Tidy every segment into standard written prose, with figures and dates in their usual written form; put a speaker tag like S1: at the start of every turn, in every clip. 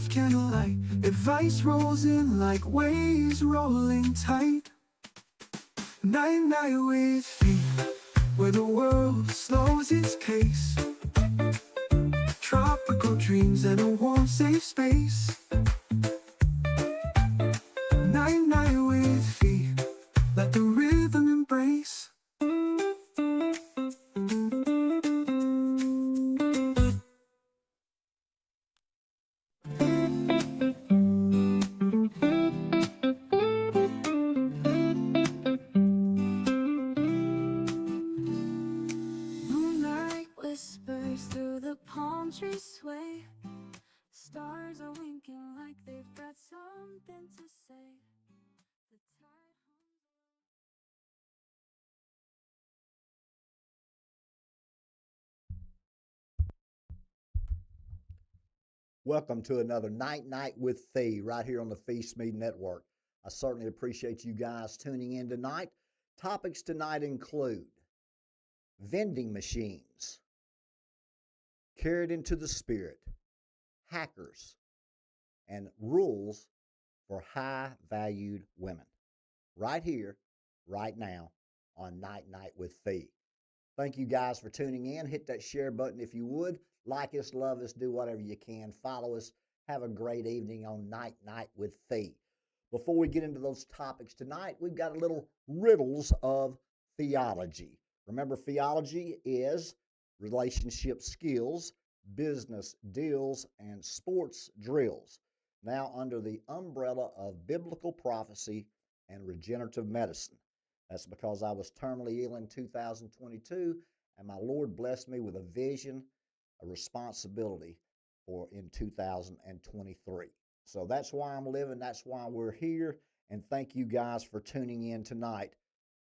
S1: soft candlelight. Advice rolls in like waves rolling tight. Night night with Phee, where the world slows its pace. Tropical dreams and a warm safe space. Night night with Phee, let the rhythm embrace. Moonlight whispers through the palm trees sway. Stars are winking like they've got something to say. The tide
S2: Welcome to another Night with Phee right here on the Phee Smee Network. I certainly appreciate you guys tuning in tonight. Topics tonight include vending machines, carried into the spirit, hackers, and rules for high-valued women. Right here, right now on Night with Phee. Thank you guys for tuning in. Hit that share button if you would. Like us, love us, do whatever you can. Follow us. Have a great evening on Night with Phee. Before we get into those topics tonight, we've got a little riddles of theology. Remember, theology is relationship skills, business deals, and sports drills. Now under the umbrella of biblical prophecy and regenerative medicine. That's because I was terminally ill in 2022, and my Lord blessed me with a vision, a responsibility for in 2023. So that's why I'm living. That's why we're here. And thank you guys for tuning in tonight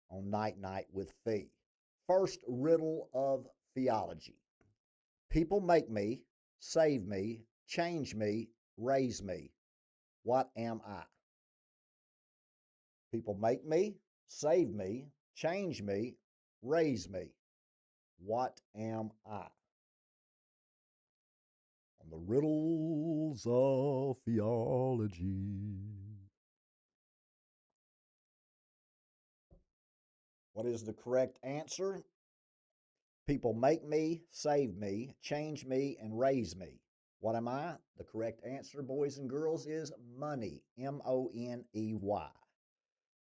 S2: on Night with Phee. First riddle of theology. People make me, save me, change me, raise me. What am I? People make me, save me, change me, raise me. What am I? On the riddles of theology. What is the correct answer? People make me, save me, change me, and raise me. What am I? The correct answer, boys and girls, is money. M-O-N-E-Y.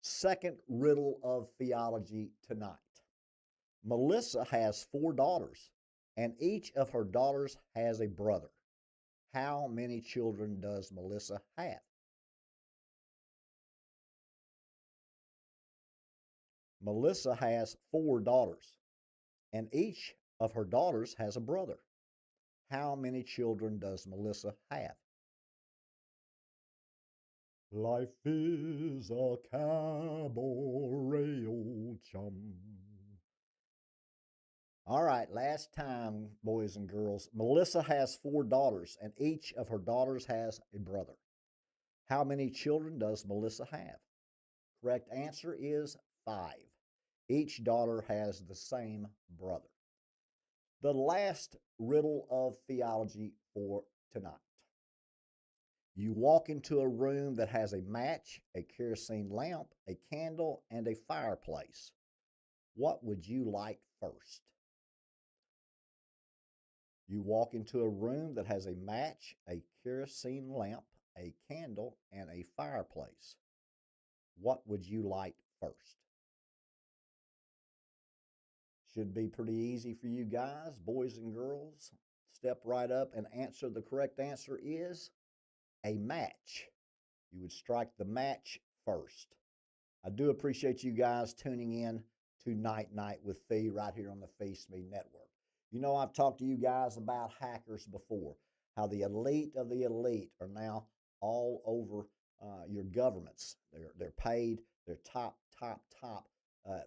S2: Second riddle of theology tonight. Melissa has 4 daughters, and each of her daughters has a brother. How many children does Melissa have? Melissa has 4 daughters, and each of her daughters has a brother. How many children does Melissa have? Life is a cabaret, old chum. All right, last time, boys and girls. Melissa has 4 daughters, and each of her daughters has a brother. How many children does Melissa have? Correct answer is 5. Each daughter has the same brother. The last riddle of theology for tonight. You walk into a room that has a match, a kerosene lamp, a candle, and a fireplace. What would you light first? You walk into a room that has a match, a kerosene lamp, a candle, and a fireplace. What would you light first? Should be pretty easy for you guys, boys and girls. Step right up and answer. The correct answer is a match. You would strike the match first. I do appreciate you guys tuning in to Night with Phee right here on the Phee Smee Network. You know, I've talked to you guys about hackers before, how the elite of the elite are now all over your governments. They're paid, they're top,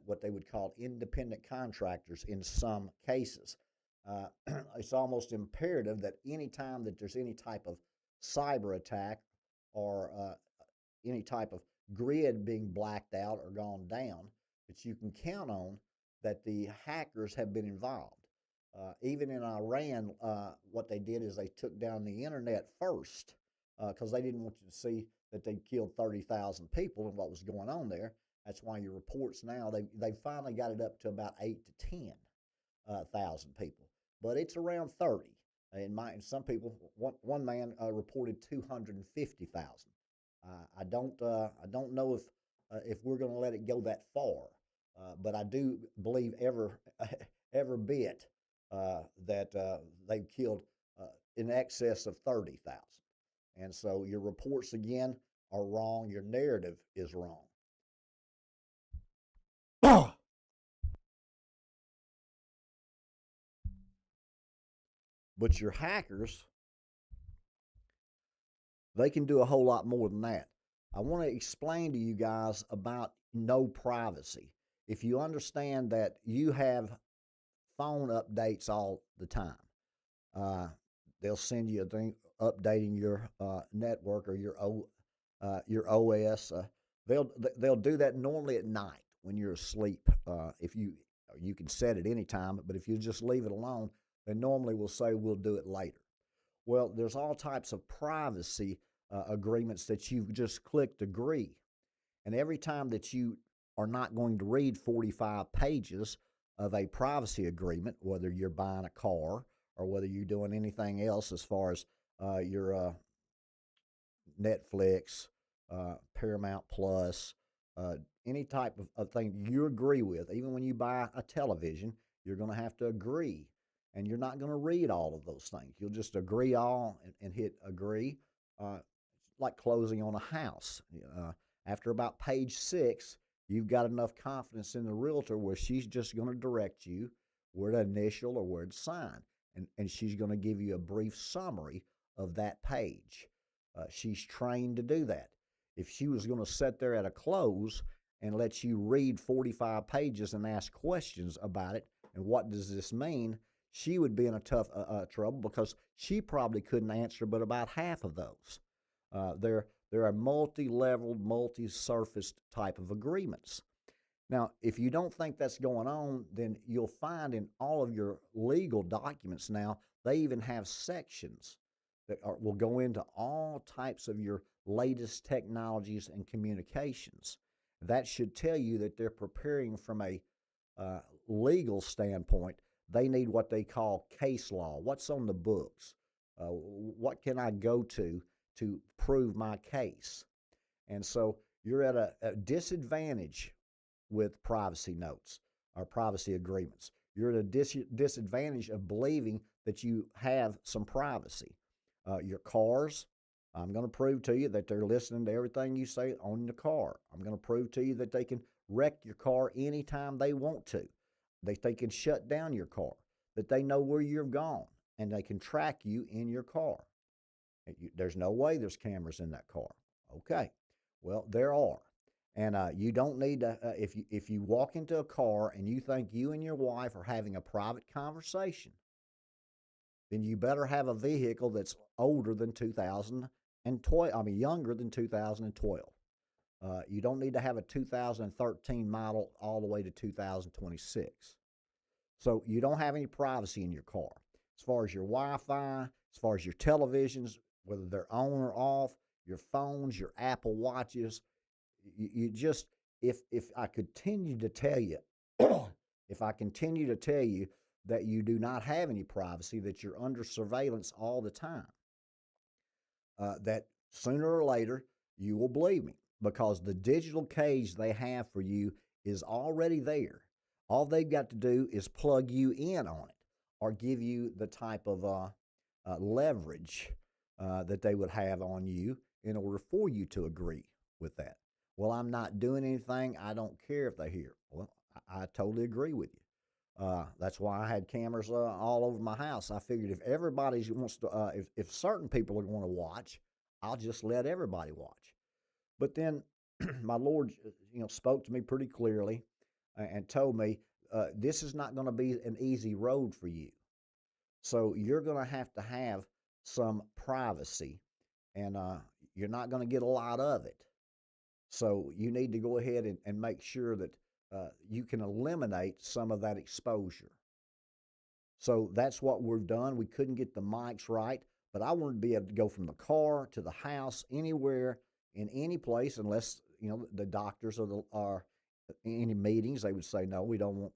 S2: what they would call independent contractors in some cases. It's almost imperative that any time that there's any type of cyber attack or any type of grid being blacked out or gone down, that you can count on that the hackers have been involved. Even in Iran, what they did is they took down the internet first, because they didn't want you to see that they killed 30,000 people and what was going on there. That's why your reports now, they finally got it up to about 8 to 10,000 people, but it's around 30. And some people, one man reported 250,000. I don't know if we're going to let it go that far, but I do believe every bit that they've killed in excess of 30,000. And so your reports again are wrong. Your narrative is wrong. But your hackers, they can do a whole lot more than that. I want to explain to you guys about no privacy. If you understand that you have phone updates all the time, they'll send you a thing updating your network or your OS. They'll do that normally at night when you're asleep. If you can set it any time, but if you just leave it alone, they normally will say we'll do it later. Well, there's all types of privacy agreements that you've just clicked agree. And every time that you are not going to read 45 pages of a privacy agreement, whether you're buying a car or whether you're doing anything else as far as your Netflix, Paramount Plus, any type of thing you agree with, even when you buy a television, you're going to have to agree. And you're not going to read all of those things. You'll just agree all and hit agree. It's like closing on a house. After about page 6, you've got enough confidence in the realtor where she's just going to direct you where to initial or where to sign. And she's going to give you a brief summary of that page. She's trained to do that. If she was going to sit there at a close and let you read 45 pages and ask questions about it, and what does this mean, she would be in a tough trouble because she probably couldn't answer but about half of those. There are multi-leveled, multi-surfaced type of agreements. Now, if you don't think that's going on, then you'll find in all of your legal documents now, they even have sections that will go into all types of your latest technologies and communications. That should tell you that they're preparing from a legal standpoint. They need what they call case law. What's on the books? What can I go to prove my case? And so you're at a disadvantage with privacy notes or privacy agreements. You're at a disadvantage of believing that you have some privacy. Your cars, I'm going to prove to you that they're listening to everything you say on the car. I'm going to prove to you that they can wreck your car anytime they want to. They can shut down your car, that they know where you're gone, and they can track you in your car. There's no way there's cameras in that car. Okay, well, there are. And you don't need to, if you walk into a car and you think you and your wife are having a private conversation, then you better have a vehicle that's older than 2012, younger than 2012. You don't need to have a 2013 model all the way to 2026. So you don't have any privacy in your car. As far as your Wi-Fi, as far as your televisions, whether they're on or off, your phones, your Apple Watches, you just, if I continue to tell you, if I continue to tell you that you do not have any privacy, that you're under surveillance all the time, that sooner or later you will believe me, because the digital cage they have for you is already there. All they've got to do is plug you in on it or give you the type of leverage that they would have on you in order for you to agree with that. Well, I'm not doing anything. I don't care if they hear. Well, I totally agree with you. That's why I had cameras all over my house. I figured if everybody wants to, if certain people are going to watch, I'll just let everybody watch. But then my Lord, spoke to me pretty clearly and told me this is not going to be an easy road for you. So you're going to have some privacy, and you're not going to get a lot of it. So you need to go ahead and make sure that you can eliminate some of that exposure. So that's what we've done. We couldn't get the mics right, but I wanted to be able to go from the car to the house, anywhere, in any place, unless the doctors or any meetings, they would say no, we don't want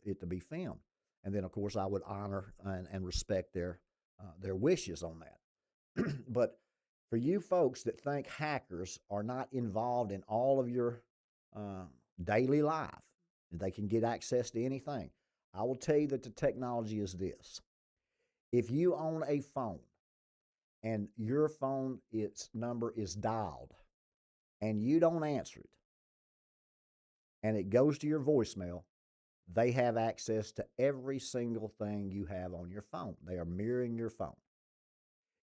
S2: it to be filmed. And then, of course, I would honor and respect their wishes on that. But for you folks that think hackers are not involved in all of your uh, daily life, they can get access to anything. I will tell you that the technology is this. If you own a phone and your phone, its number is dialed, and you don't answer it, and it goes to your voicemail, they have access to every single thing you have on your phone. They are mirroring your phone.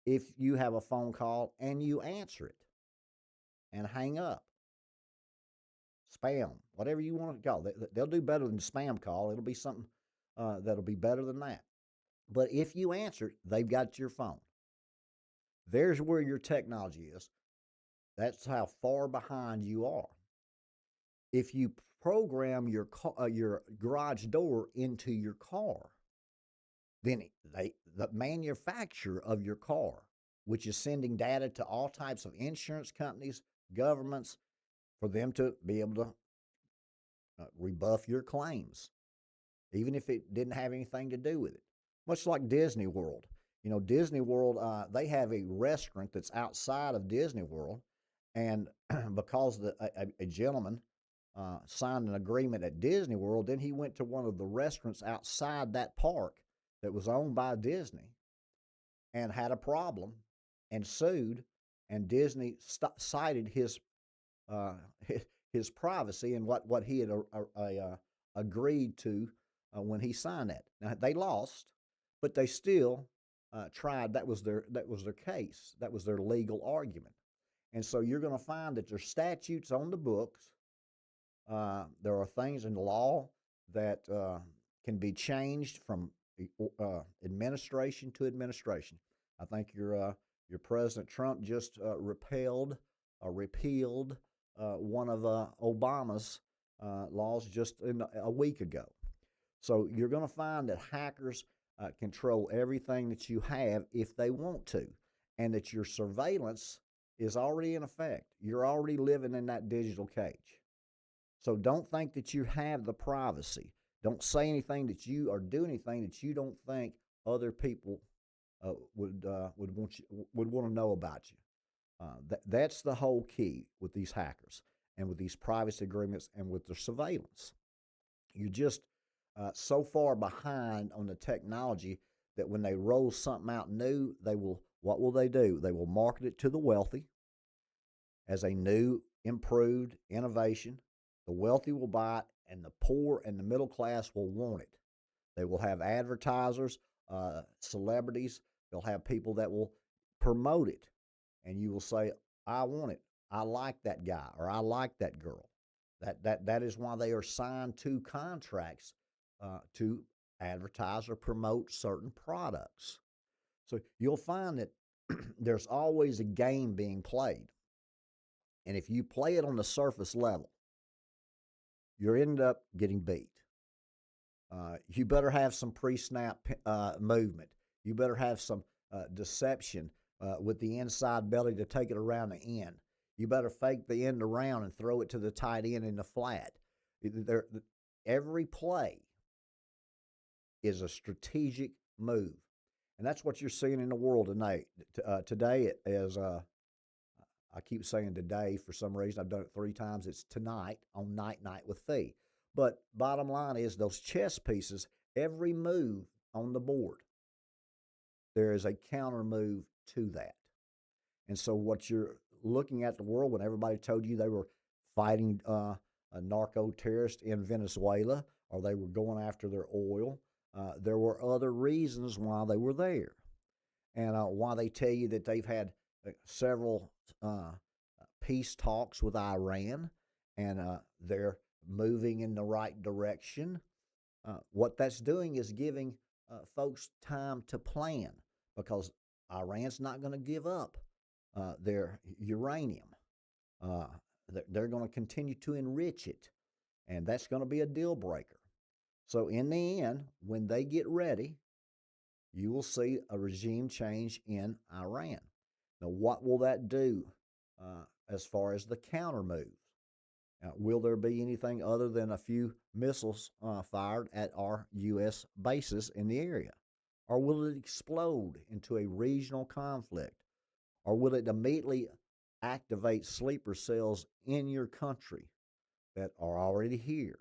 S2: If you have a phone call and you answer it and hang up, spam, whatever you want to call it, they'll do better than spam call. It'll be something that'll be better than that. But if you answer it, they've got your phone. There's where your technology is. That's how far behind you are. If you program your garage door into your car, then the manufacturer of your car, which is sending data to all types of insurance companies, governments, for them to be able to rebuff your claims, even if it didn't have anything to do with it. Much like Disney World. Disney World, they have a restaurant that's outside of Disney World, and because a gentleman signed an agreement at Disney World, then he went to one of the restaurants outside that park that was owned by Disney and had a problem and sued, and Disney cited uh, his privacy and what he had agreed to when he signed that. Now they lost, but they still tried. That was their case. That was their legal argument. And so you're going to find that there's statutes on the books. There are things in the law that can be changed from administration to administration. I think your President Trump just repealed one of Obama's laws just a week ago. So you're going to find that hackers control everything that you have if they want to, and that your surveillance is already in effect. You're already living in that digital cage. So don't think that you have the privacy. Don't say anything that you or do anything that you don't think other people would want to know about you. That's the whole key with these hackers and with these privacy agreements and with the surveillance. You're just so far behind on the technology that when they roll something out new, what will they do? They will market it to the wealthy as a new, improved innovation. The wealthy will buy it, and the poor and the middle class will want it. They will have advertisers, celebrities. They'll have people that will promote it, and you will say, "I want it. I like that guy, or I like that girl." That is why they are signed to contracts to advertise or promote certain products. So you'll find that there's always a game being played, and if you play it on the surface level, you end up getting beat. You better have some pre-snap movement. You better have some deception with the inside belly to take it around the end. You better fake the end around and throw it to the tight end in the flat. Every play is a strategic move, and that's what you're seeing in the world tonight. Today, as I keep saying today for some reason, I've done it 3 times. It's tonight on Night Night with Phee. But bottom line is those chess pieces, every move on the board, there is a counter move to that. And so what you're looking at the world, when everybody told you they were fighting a narco terrorist in Venezuela, or they were going after their oil, there were other reasons why they were there. And why they tell you that they've had several peace talks with Iran, and they're moving in the right direction. What that's doing is giving folks time to plan, because Iran's not going to give up their uranium. Uh, they're going to continue to enrich it, and that's going to be a deal breaker. So in the end, when they get ready, you will see a regime change in Iran. Now, what will that do as far as the counter moves? Will there be anything other than a few missiles fired at our U.S. bases in the area? Or will it explode into a regional conflict? Or will it immediately activate sleeper cells in your country that are already here?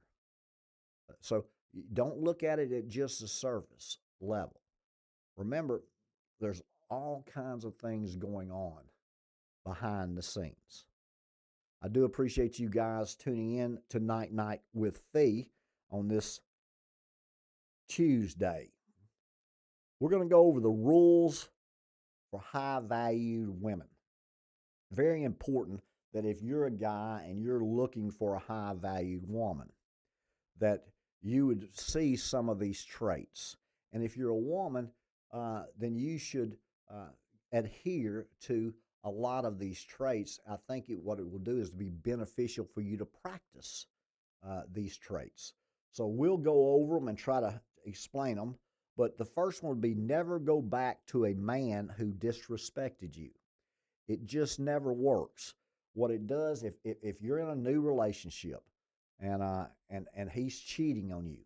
S2: So don't look at it at just the surface level. Remember, there's all kinds of things going on behind the scenes. I do appreciate you guys tuning in to Night with Phee on this Tuesday. We're going to go over the rules for high valued women. Very important that if you're a guy and you're looking for a high valued woman, that you would see some of these traits. And if you're a woman, then you should adhere to a lot of these traits. I think what it will do is to be beneficial for you to practice these traits. So we'll go over them and try to explain them. But the first one would be never go back to a man who disrespected you. It just never works. What it does, if you're in a new relationship and he's cheating on you,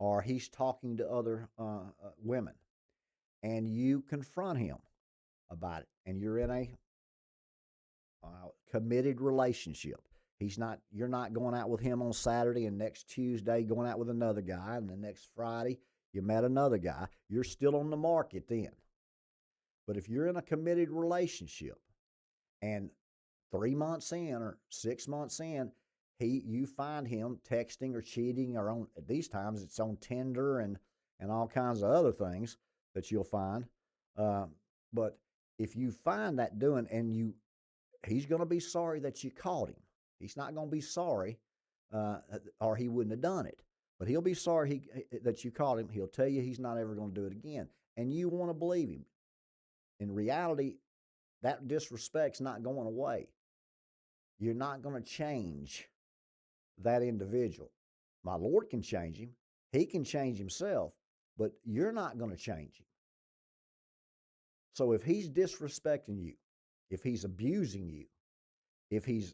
S2: or he's talking to other women, and you confront him about it, and you're in a committed relationship. You're not going out with him on Saturday and next Tuesday going out with another guy, and the next Friday you met another guy. You're still on the market then. But if you're in a committed relationship and 3 months in or 6 months in, you find him texting or cheating, or on, at these times it's on Tinder and all kinds of other things that you'll find. But if you find that doing, and he's going to be sorry that you caught him. He's not going to be sorry, or he wouldn't have done it. But he'll be sorry that you caught him. He'll tell you he's not ever going to do it again, and you want to believe him. In reality, that disrespect's not going away. You're not going to change that individual. My Lord can change him. He can change himself, but you're not going to change him. So if he's disrespecting you, if he's abusing you, if he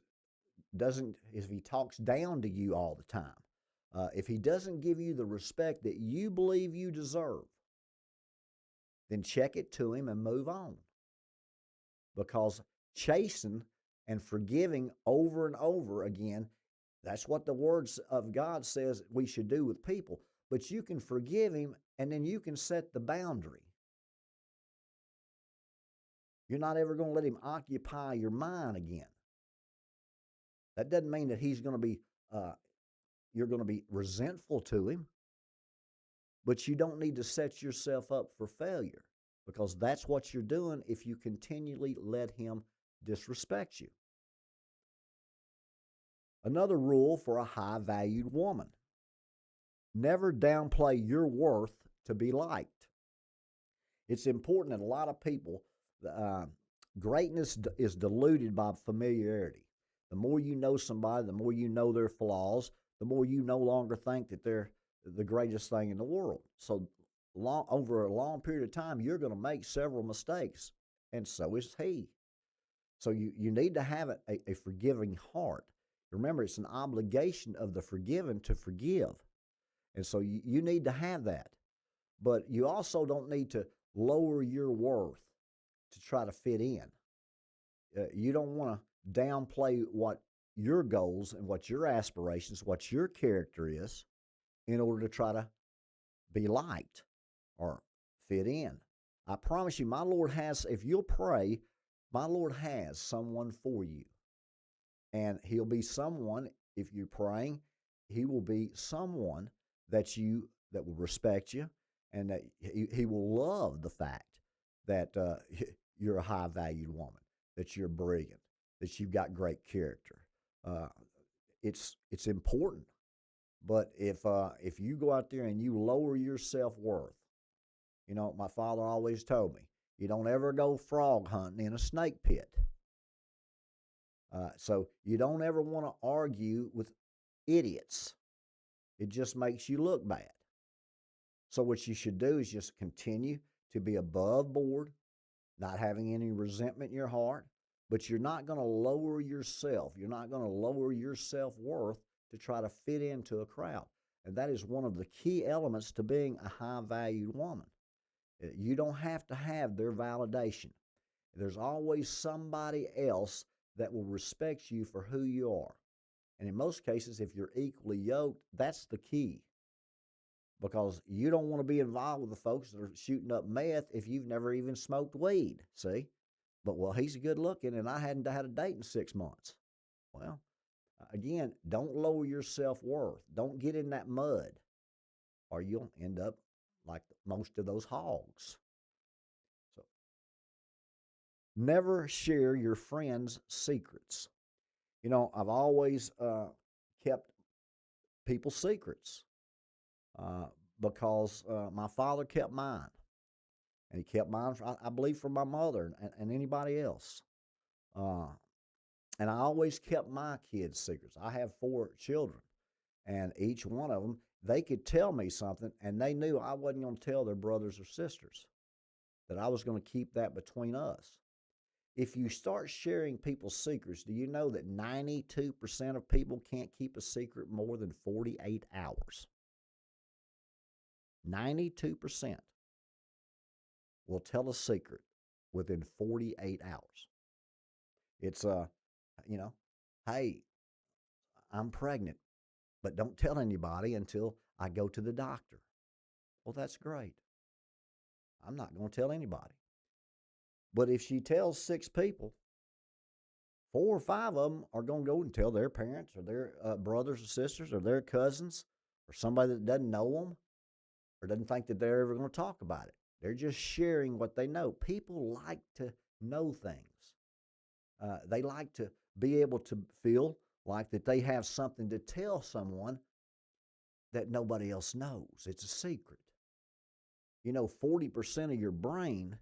S2: talks down to you all the time, if he doesn't give you the respect that you believe you deserve, then check it to him and move on. Because chasing and forgiving over and over again, that's what the words of God says we should do with people. But you can forgive him, and then you can set the boundary. You're not ever going to let him occupy your mind again. That doesn't mean that you're going to be resentful to him, but you don't need to set yourself up for failure, because that's what you're doing if you continually let him disrespect you. Another rule for a high-valued woman: never downplay your worth to be liked. It's important that a lot of people, greatness is diluted by familiarity. The more you know somebody, the more you know their flaws, the more you no longer think that they're the greatest thing in the world. So over a long period of time, you're going to make several mistakes, and so is he. So you need to have a forgiving heart. Remember, it's an obligation of the forgiven to forgive. And so you need to have that. But you also don't need to lower your worth to try to fit in. You don't want to downplay what your goals and what your aspirations, what your character is, in order to try to be liked or fit in. I promise you, my Lord has, if you'll pray, my Lord has someone for you. And he'll be someone, if you're praying, he will be someone that will respect you, and that he will love the fact that you're a high-valued woman, that you're brilliant, that you've got great character. It's important. But if you go out there and you lower your self-worth, my father always told me, you don't ever go frog hunting in a snake pit. So you don't ever want to argue with idiots. It just makes you look bad. So what you should do is just continue to be above board, not having any resentment in your heart, but you're not going to lower yourself. You're not going to lower your self-worth to try to fit into a crowd. And that is one of the key elements to being a high-valued woman. You don't have to have their validation. There's always somebody else that will respect you for who you are. And in most cases, if you're equally yoked, that's the key. Because you don't want to be involved with the folks that are shooting up meth if you've never even smoked weed, see? But, well, he's good looking and I hadn't had a date in 6 months. Well, again, don't lower your self-worth. Don't get in that mud or you'll end up like most of those hogs. So, never share your friends' secrets. You know, I've always kept people's secrets uh, because my father kept mine. And he kept mine, I believe, from my mother and anybody else. Uh, and I always kept my kids' secrets. I have 4 children, and each one of them, they could tell me something, and they knew I wasn't going to tell their brothers or sisters, that I was going to keep that between us. If you start sharing people's secrets, do you know that 92% of people can't keep a secret more than 48 hours? 92% will tell a secret within 48 hours. It's, you know, hey, I'm pregnant, but don't tell anybody until I go to the doctor. Well, that's great. I'm not going to tell anybody. But if she tells 6 people, 4 or 5 of them are going to go and tell their parents or their brothers or sisters or their cousins or somebody that doesn't know them or doesn't think that they're ever going to talk about it. They're just sharing what they know. People like to know things. They like to be able to feel like that they have something to tell someone that nobody else knows. It's a secret. You know, 40% of your brain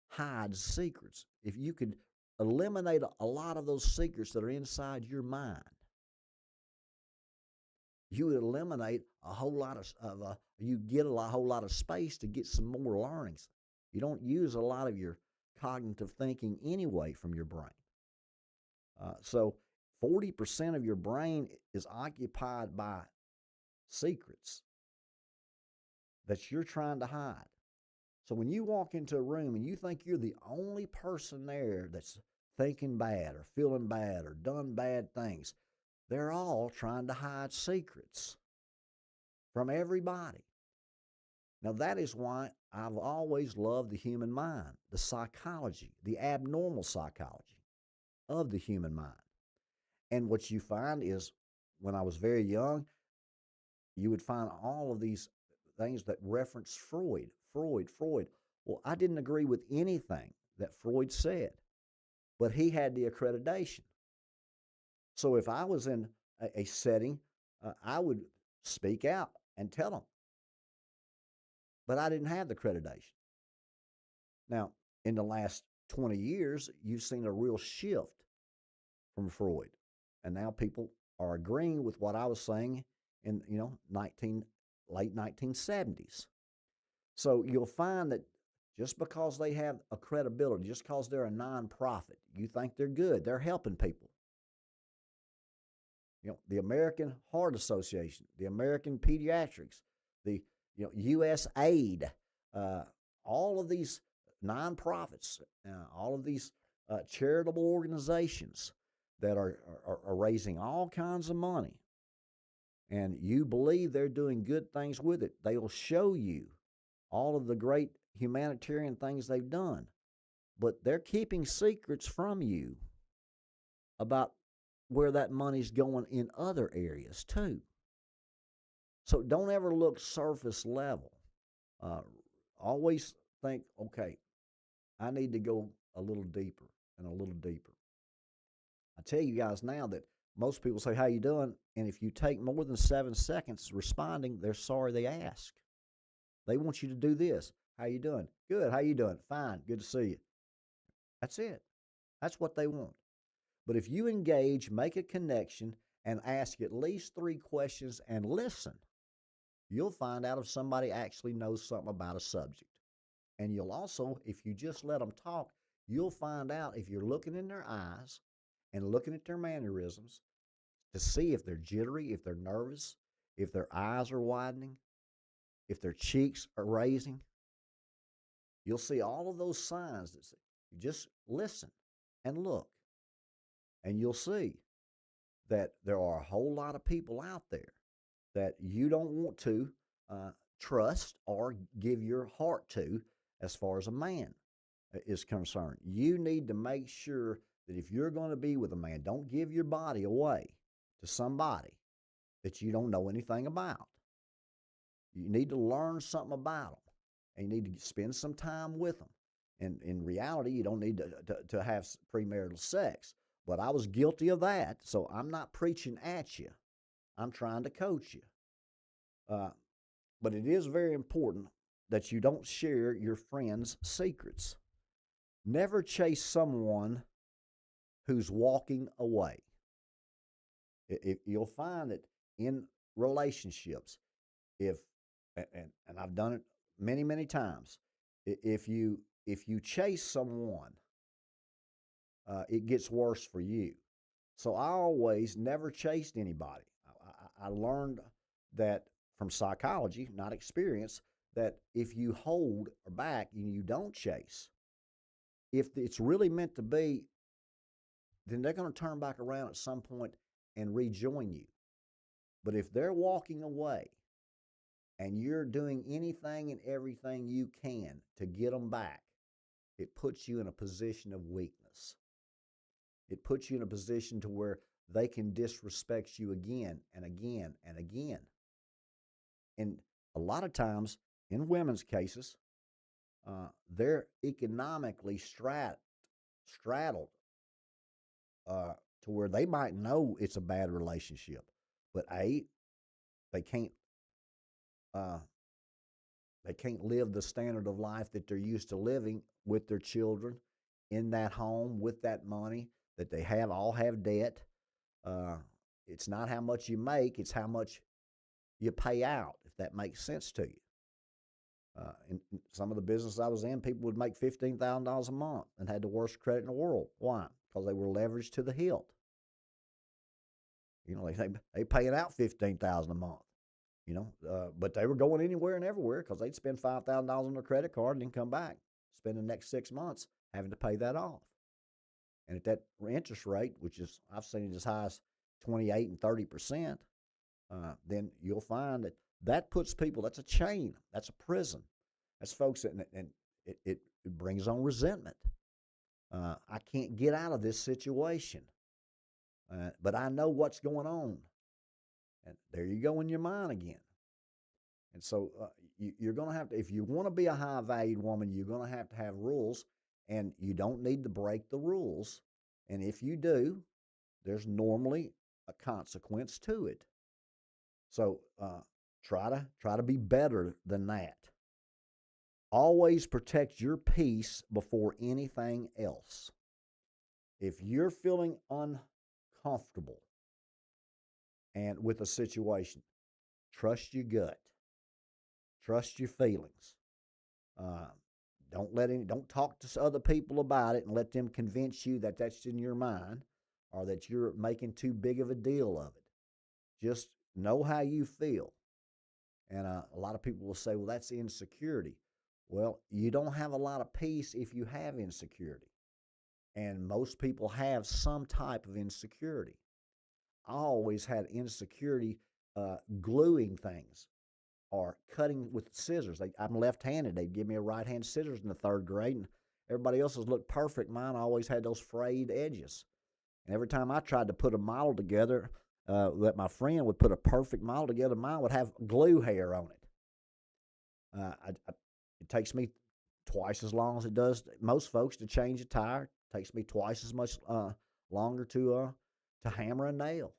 S2: hides secrets. If you could eliminate a lot of those secrets that are inside your mind, you would eliminate a whole lot of you get a whole lot of space to get some more learnings. You don't use a lot of your cognitive thinking anyway from your brain. So 40% of your brain is occupied by secrets that you're trying to hide. So when you walk into a room and you think you're the only person there that's thinking bad or feeling bad or done bad things, they're all trying to hide secrets from everybody. Now, that is why I've always loved the human mind, the psychology, the abnormal psychology of the human mind. And what you find is when I was very young, you would find all of these things that reference Freud. Well, I didn't agree with anything that Freud said, but he had the accreditation. So if I was in a setting, I would speak out and tell them, but I didn't have the accreditation. Now, in the last 20 years, you've seen a real shift from Freud, and now people are agreeing with what I was saying in late 1970s. So you'll find that just because they have a credibility, just because they're a nonprofit, you think they're good, they're helping people. You know, the American Heart Association, the American Pediatrics, the USAID, all of these nonprofits, all of these charitable organizations that are raising all kinds of money, and you believe they're doing good things with it, they'll show you all of the great humanitarian things they've done. But they're keeping secrets from you about where that money's going in other areas too. So don't ever look surface level. Always think, okay, I need to go a little deeper and a little deeper. I tell you guys now that most people say, how you doing? And if you take more than 7 seconds responding, they're sorry they asked. They want you to do this. How you doing? Good. How you doing? Fine. Good to see you. That's it. That's what they want. But if you engage, make a connection, and ask at least 3 questions and listen, You'll find out if somebody actually knows something about a subject. And you'll also, if you just let them talk, you'll find out if you're looking in their eyes and looking at their mannerisms to see if they're jittery, if they're nervous, if their eyes are widening, if their cheeks are raising. You'll see all of those signs that say, you just listen and look, and you'll see that there are a whole lot of people out there that you don't want to trust or give your heart to as far as a man is concerned. You need to make sure that if you're going to be with a man, don't give your body away to somebody that you don't know anything about. You need to learn something about them, and you need to spend some time with them. And in reality, you don't need to have premarital sex. But I was guilty of that, so I'm not preaching at you. I'm trying to coach you. But it is very important that you don't share your friends' secrets. Never chase someone who's walking away. You'll find that in relationships, if and I've done it many many times, if you chase someone, it gets worse for you. So I always never chased anybody. I learned that from psychology, not experience, that if you hold or back and you don't chase, if it's really meant to be, then they're going to turn back around at some point and rejoin you. But if they're walking away and you're doing anything and everything you can to get them back, it puts you in a position of weakness. It puts you in a position to where they can disrespect you again and again and again. And a lot of times, in women's cases, they're economically straddled to where they might know it's a bad relationship, but they can't uh, they can't live the standard of life that they're used to living with their children in that home with that money that they all have debt. Uh, it's not how much you make; it's how much you pay out. If that makes sense to you. In some of the business I was in, people would make $15,000 a month and had the worst credit in the world. Why? Because they were leveraged to the hilt. You know, they paying out $15,000 a month. You know, but they were going anywhere and everywhere because they'd spend $5,000 on their credit card and then come back, spend the next 6 months having to pay that off. And at that interest rate, which is I've seen it as high as 28 and 30%, then you'll find that puts people. That's a chain. That's a prison. That's folks that and it brings on resentment. I can't get out of this situation, but I know what's going on, and there you go in your mind again. And so you're going to have to, if you want to be a high valued woman, you're going to have rules, and you don't need to break the rules. And if you do, there's normally a consequence to it. So try to be better than that. Always protect your peace before anything else. If you're feeling uncomfortable and with a situation, trust your gut. Trust your feelings. Uh, don't talk to other people about it and let them convince you that that's in your mind or that you're making too big of a deal of it. Just know how you feel. And a lot of people will say, well, that's insecurity. Well, you don't have a lot of peace if you have insecurity. And most people have some type of insecurity. I always had insecurity gluing things or cutting with scissors. I'm left-handed. They'd give me a right-hand scissors in the third grade, and everybody else's looked perfect. Mine always had those frayed edges. And every time I tried to put a model together, that my friend would put a perfect model together, mine would have glue hair on it. It takes me twice as long as it does most folks to change a tire. It takes me twice as much longer to hammer a nail.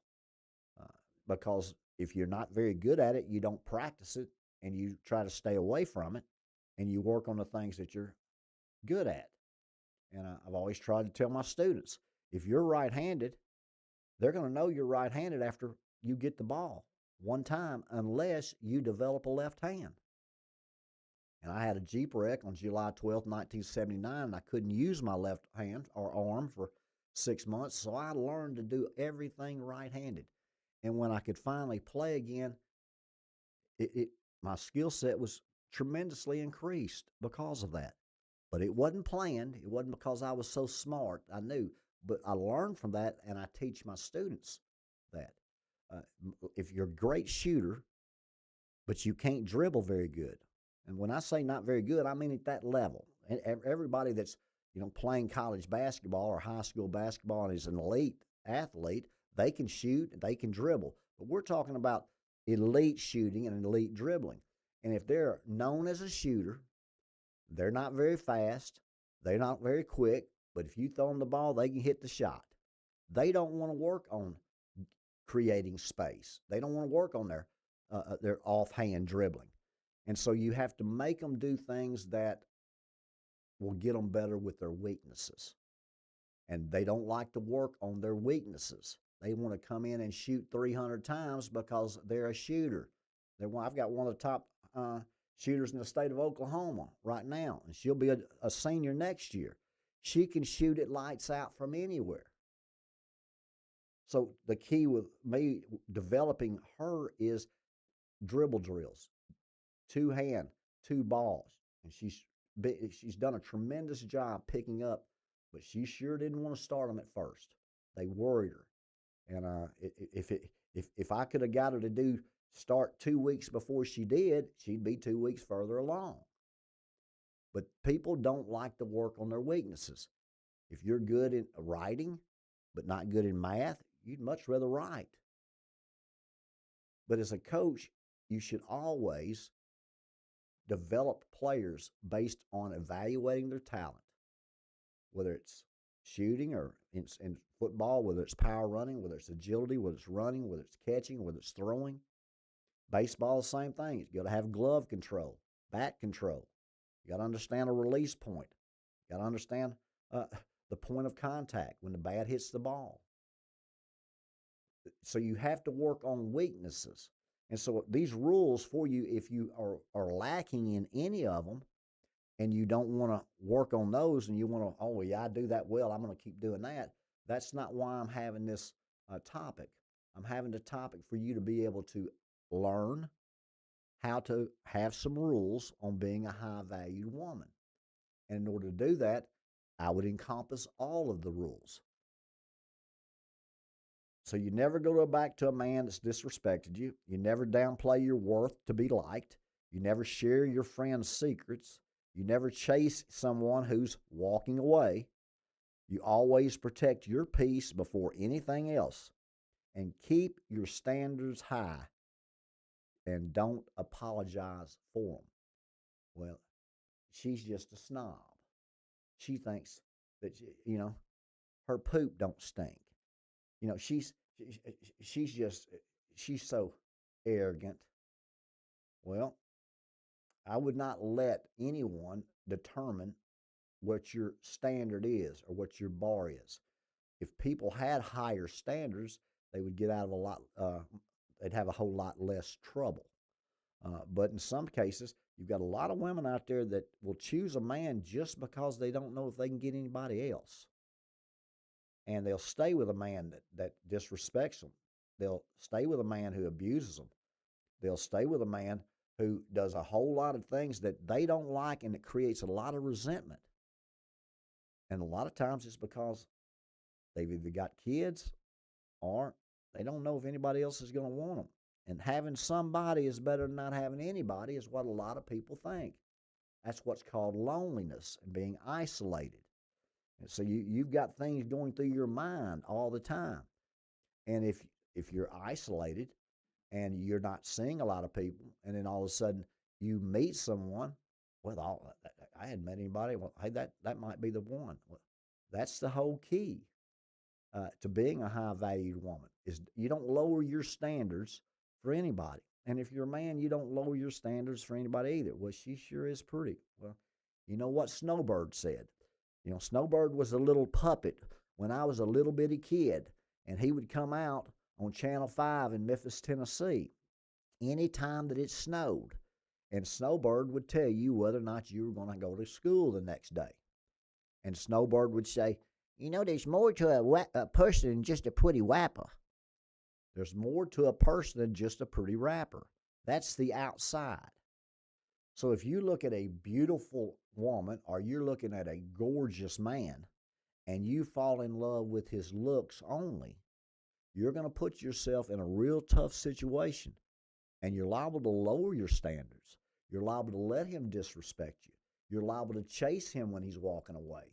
S2: Because if you're not very good at it, you don't practice it, and you try to stay away from it, and you work on the things that you're good at. And I've always tried to tell my students, if you're right-handed, they're going to know you're right-handed after you get the ball. one time unless you develop a left hand. And I had a Jeep wreck on July 12th, 1979, and I couldn't use my left hand or arm for 6 months, so I learned to do everything right-handed. And when I could finally play again, my skill set was tremendously increased because of that. But it wasn't planned. It wasn't because I was so smart. I knew. But I learned from that, and I teach my students that. Uh, if you're a great shooter, but you can't dribble very good, and when I say not very good, I mean at that level. And everybody that's playing college basketball or high school basketball and is an elite athlete, they can shoot, they can dribble. But we're talking about elite shooting and elite dribbling. And if they're known as a shooter, they're not very fast, they're not very quick, but if you throw them the ball, they can hit the shot. They don't want to work on creating space. They don't want to work on their offhand dribbling. And so you have to make them do things that will get them better with their weaknesses. And they don't like to work on their weaknesses. They want to come in and shoot 300 times because they're a shooter. I've got one of the top shooters in the state of Oklahoma right now, and she'll be a senior next year. She can shoot it lights out from anywhere. So the key with me developing her is dribble drills, two hand, two balls, and she's done a tremendous job picking up, but she sure didn't want to start them at first. They worried her, and if I could have got her to start 2 weeks before she did, she'd be 2 weeks further along. But people don't like to work on their weaknesses. If you're good in writing, but not good in math, you'd much rather write. But as a coach, you should always develop players based on evaluating their talent, whether it's shooting or in football, whether it's power running, whether it's agility, whether it's running, whether it's catching, whether it's throwing. Baseball, the same thing. You got to have glove control, bat control. You got to understand a release point. You got to understand the point of contact when the bat hits the ball. So you have to work on weaknesses. And so these rules for you, if you are lacking in any of them and you don't want to work on those and you want to, oh, yeah, I do that well, I'm going to keep doing that. That's not why I'm having this topic. I'm having the topic for you to be able to learn how to have some rules on being a high-valued woman. And in order to do that, I would encompass all of the rules. So you never go back to a man that's disrespected you. You never downplay your worth to be liked. You never share your friends' secrets. You never chase someone who's walking away. You always protect your peace before anything else. And keep your standards high. And don't apologize for them. Well, she's just a snob. She thinks that, her poop don't stink. She's so arrogant. Well, I would not let anyone determine what your standard is or what your bar is. If people had higher standards, they would get out of they'd have a whole lot less trouble. But in some cases, you've got a lot of women out there that will choose a man just because they don't know if they can get anybody else. And they'll stay with a man that disrespects them. They'll stay with a man who abuses them. They'll stay with a man who does a whole lot of things that they don't like, and it creates a lot of resentment. And a lot of times it's because they've either got kids or they don't know if anybody else is going to want them. And having somebody is better than not having anybody is what a lot of people think. That's what's called loneliness and being isolated. And so you've got things going through your mind all the time. And if you're isolated and you're not seeing a lot of people, and then all of a sudden you meet someone, well, I hadn't met anybody. Well, hey, that might be the one. Well, that's the whole key to being a high-valued woman is you don't lower your standards for anybody. And if you're a man, you don't lower your standards for anybody either. Well, she sure is pretty. Well, you know what Snowbird said? Snowbird was a little puppet when I was a little bitty kid, and he would come out on Channel 5 in Memphis, Tennessee. any time that it snowed. And Snowbird would tell you whether or not you were going to go to school the next day. And Snowbird would say, you know, there's more to a person than just a pretty wrapper. There's more to a person than just a pretty wrapper. That's the outside. So if you look at a beautiful woman or you're looking at a gorgeous man and you fall in love with his looks only, you're going to put yourself in a real tough situation, and you're liable to lower your standards. You're liable to let him disrespect you. You're liable to chase him when he's walking away.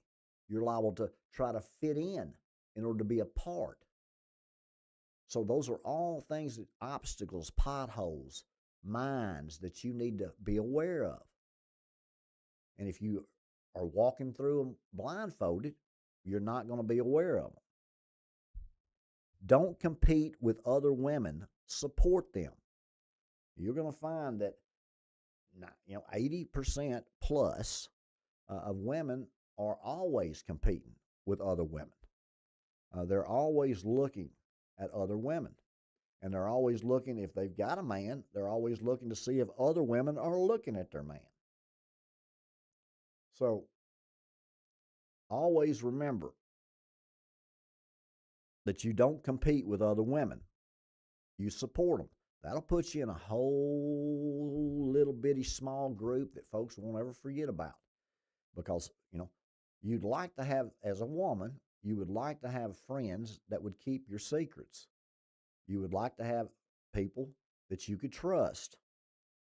S2: You're liable to try to fit in order to be a part. So those are all things, that obstacles, potholes, mines that you need to be aware of. And if you are walking through them blindfolded, you're not going to be aware of them. Don't compete with other women. Support them. You're going to find that 80% plus of women are always competing with other women. They're always looking at other women. And they're always looking, if they've got a man, they're always looking to see if other women are looking at their man. So always remember that you don't compete with other women. You support them. That'll put you in a whole little bitty small group that folks won't ever forget about. Because, you'd like to have, as a woman, you would like to have friends that would keep your secrets. You would like to have people that you could trust.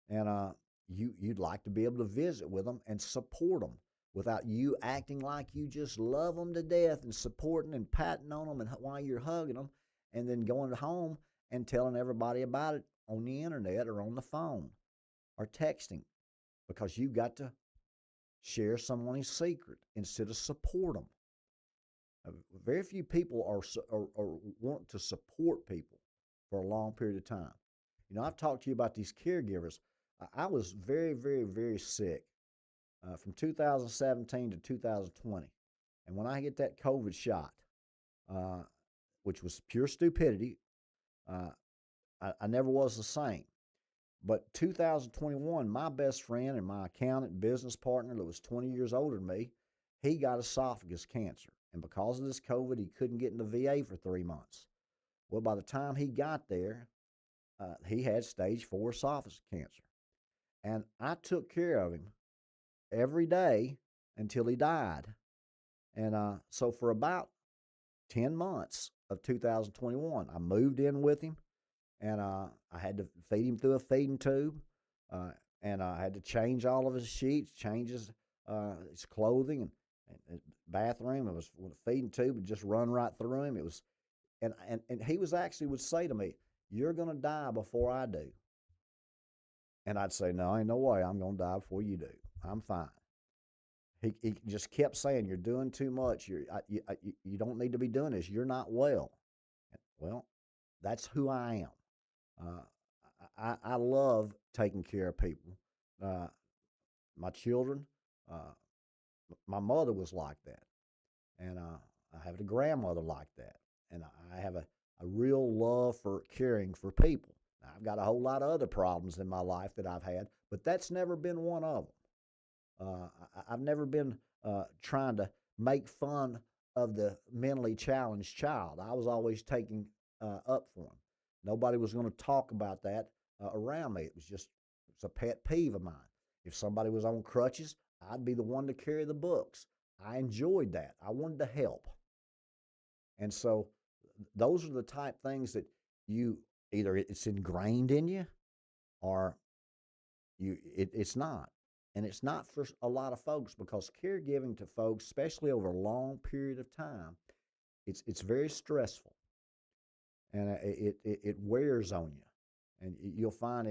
S2: And you'd like to be able to visit with them and support them without you acting like you just love them to death and supporting and patting on them and while you're hugging them, and then going home and telling everybody about it on the internet or on the phone or texting, because you got to share someone's secret instead of support them. Very few people are want to support people for a long period of time. I've talked to you about these caregivers. I was very, very, very sick from 2017 to 2020. And when I get that COVID shot, which was pure stupidity, I never was the same. But 2021, my best friend and my accountant business partner that was 20 years older than me, he got esophagus cancer. And because of this COVID, he couldn't get in the VA for 3 months. Well, by the time he got there, he had stage 4 esophagus cancer. And I took care of him every day until he died. And so for about 10 months of 2021, I moved in with him, and I had to feed him through a feeding tube, and I had to change all of his sheets, change his clothing, and bathroom. It was with a feeding tube, would just run right through him. It was, and he was actually would say to me, "You're going to die before I do." And I'd say, "No, ain't no way I'm going to die before you do. I'm fine." He just kept saying, "You're doing too much. You don't need to be doing this. You're not well." Well, that's who I am. I love taking care of people. My children, my mother was like that. And I have a grandmother like that. And I have a real love for caring for people. Now, I've got a whole lot of other problems in my life that I've had, but that's never been one of them. I've never been trying to make fun of the mentally challenged child. I was always taking up for him. Nobody was going to talk about that around me. It's a pet peeve of mine. If somebody was on crutches, I'd be the one to carry the books. I enjoyed that. I wanted to help. And so those are the type things that you either it's ingrained in you or it's not. And it's not for a lot of folks, because caregiving to folks, especially over a long period of time, it's very stressful, and it wears on you. And you'll find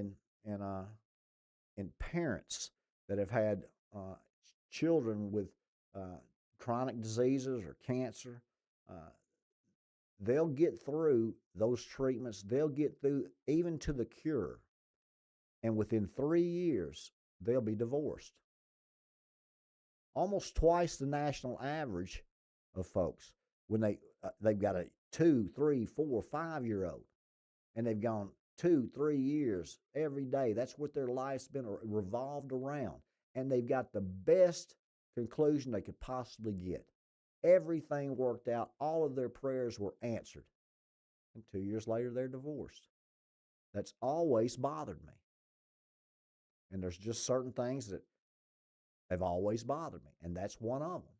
S2: in parents that have had children with chronic diseases or cancer, they'll get through those treatments. They'll get through even to the cure, and within 3 years, they'll be divorced. Almost twice the national average of folks when they've got a 2, 3, 4, 5-year-old, and they've gone 2, 3 years, every day. That's what their life's been revolved around. And they've got the best conclusion they could possibly get. Everything worked out. All of their prayers were answered. And 2 years later, they're divorced. That's always bothered me. And there's just certain things that have always bothered me. And that's one of them.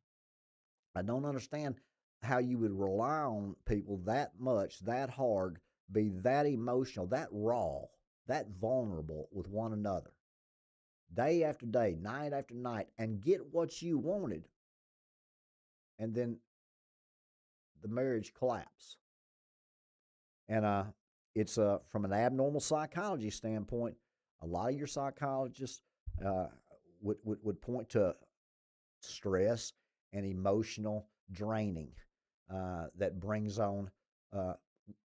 S2: I don't understand how you would rely on people that much, that hard, be that emotional, that raw, that vulnerable with one another, day after day, night after night, and get what you wanted, and then the marriage collapse. And it's from an abnormal psychology standpoint, a lot of your psychologists would point to stress and emotional draining that brings on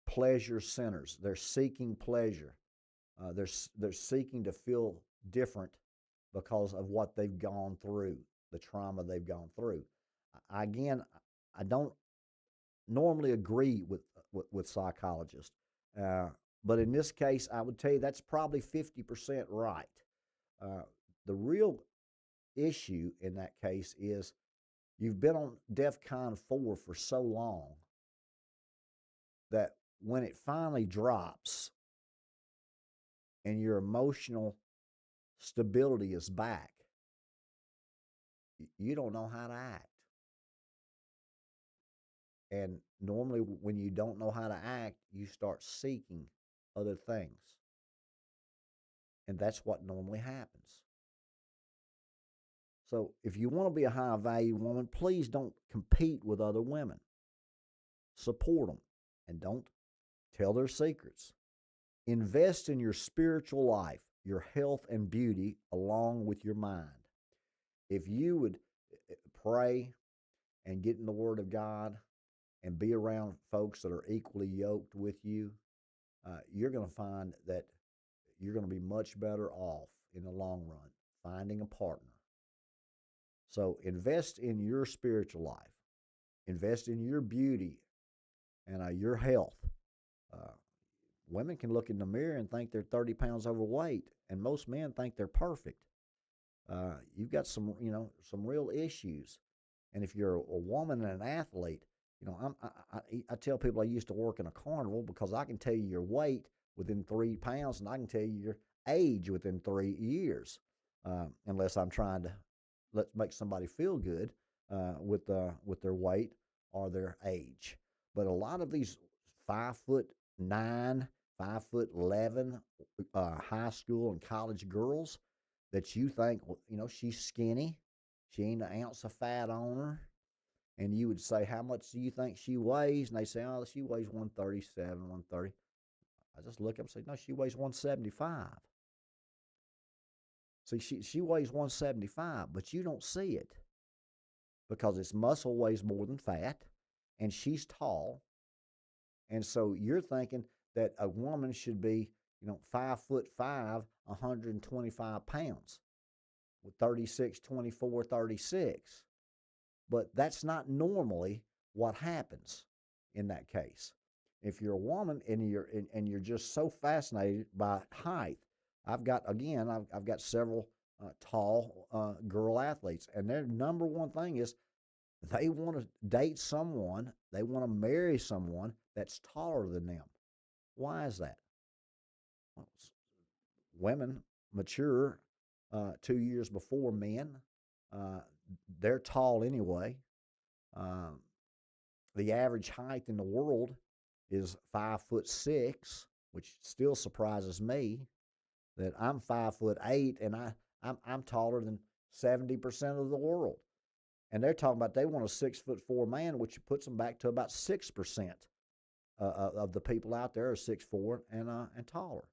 S2: pleasure centers. They're seeking pleasure. They're seeking to feel different because of what they've gone through, the trauma they've gone through. Again, I don't normally agree with psychologists, but in this case, I would tell you that's probably 50% right. Uh, the real issue in that case is you've been on DEFCON 4 for so long that when it finally drops and your emotional stability is back, you don't know how to act. And normally, when you don't know how to act, you start seeking other things. And that's what normally happens. So, if you want to be a high value woman, please don't compete with other women. Support them and don't tell their secrets. Invest in your spiritual life, your health and beauty, along with your mind. If you would pray and get in the Word of God and be around folks that are equally yoked with you, you're going to find that you're going to be much better off in the long run finding a partner. So invest in your spiritual life, invest in your beauty and your health. Uh, Women can look in the mirror and think they're 30 pounds overweight, and most men think they're perfect. You've got some real issues. And if you're a woman and an athlete, I tell people I used to work in a carnival because I can tell you your weight within 3 pounds, and I can tell you your age within 3 years, unless I'm trying to make somebody feel good with their weight or their age. But a lot of these 5'9", 5'11", high school and college girls that you think, she's skinny, she ain't an ounce of fat on her, and you would say, how much do you think she weighs? And they say, oh, she weighs 137, 130. I just look up and say, no, she weighs 175. See, she weighs 175, but you don't see it because its muscle weighs more than fat, and she's tall. And so you're thinking that a woman should be, 5'5", 125 pounds with 36, 24, 36. But that's not normally what happens in that case. If you're a woman and you're just so fascinated by height, I've got several tall girl athletes, and their number one thing is they want to date someone, they want to marry someone that's taller than them. Why is that? Well, women mature 2 years before men. Uh, they're tall anyway. Um, the average height in the world is 5'6", which still surprises me that I'm 5'8", and I'm taller than 70% of the world. And they're talking about they want a 6'4" man, which puts them back to about 6% of the people out there are 6'4" and taller.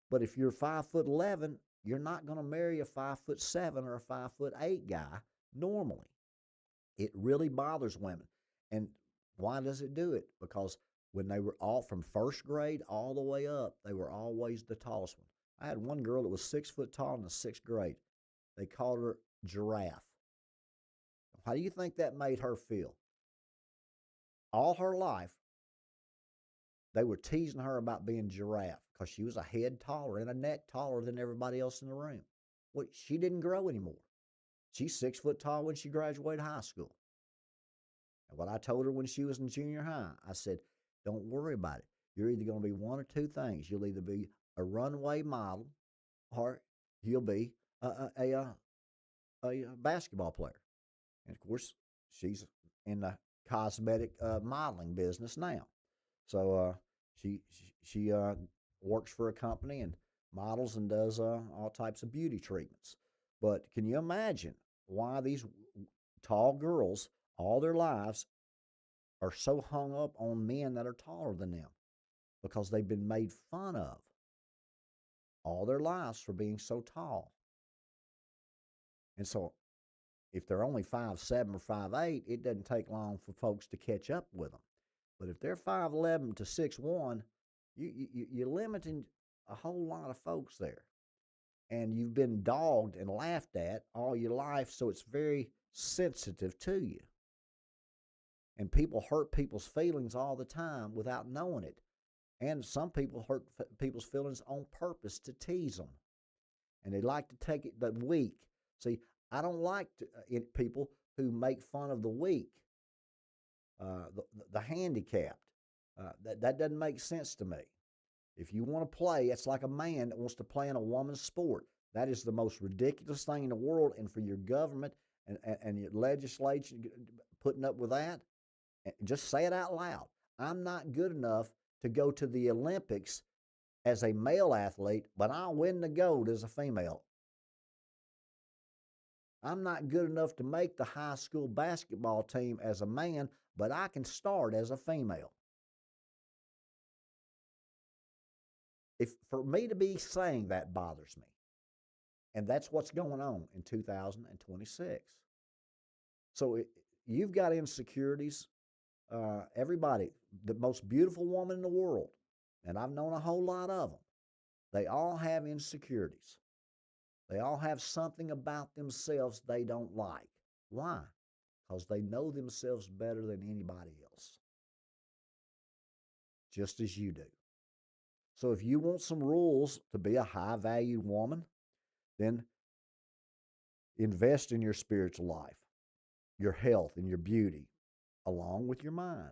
S2: But if you're 5'11", you're not going to marry a 5'7" or a 5'8" guy normally. It really bothers women. And why does it do it? Because when they were all from first grade all the way up, they were always the tallest one. I had one girl that was 6 foot tall in the 6th grade. They called her Giraffe. How do you think that made her feel? All her life, they were teasing her about being giraffe because she was a head taller and a neck taller than everybody else in the room. Well, she didn't grow anymore. She's 6 foot tall when she graduated high school. And what I told her when she was in junior high, I said, don't worry about it. You're either going to be one or two things. You'll either be a runway model or you'll be a basketball player. And of course, she's in the cosmetic modeling business now. So she works for a company and models and does all types of beauty treatments. But can you imagine why these tall girls all their lives are so hung up on men that are taller than them? Because they've been made fun of all their lives for being so tall. And so if they're only 5'7" or 5'8", it doesn't take long for folks to catch up with them. But if they're 5'11" to 6'1", you're limiting a whole lot of folks there. And you've been dogged and laughed at all your life, so it's very sensitive to you. And people hurt people's feelings all the time without knowing it. And some people hurt people's feelings on purpose to tease them. And they like to take it the weak. See, I don't like people who make fun of the weak, the handicapped. That doesn't make sense to me. If you want to play, it's like a man that wants to play in a woman's sport. That is the most ridiculous thing in the world. And for your government and your legislation putting up with that, just say it out loud. I'm not good enough to go to the Olympics as a male athlete, but I'll win the gold as a female. I'm not good enough to make the high school basketball team as a man, but I can start as a female. If for me to be saying that bothers me. And that's what's going on in 2026. So you've got insecurities. Everybody, the most beautiful woman in the world, and I've known a whole lot of them, they all have insecurities. They all have something about themselves they don't like. Why? Because they know themselves better than anybody else, just as you do. So if you want some rules to be a high-valued woman, then invest in your spiritual life, your health, and your beauty, along with your mind.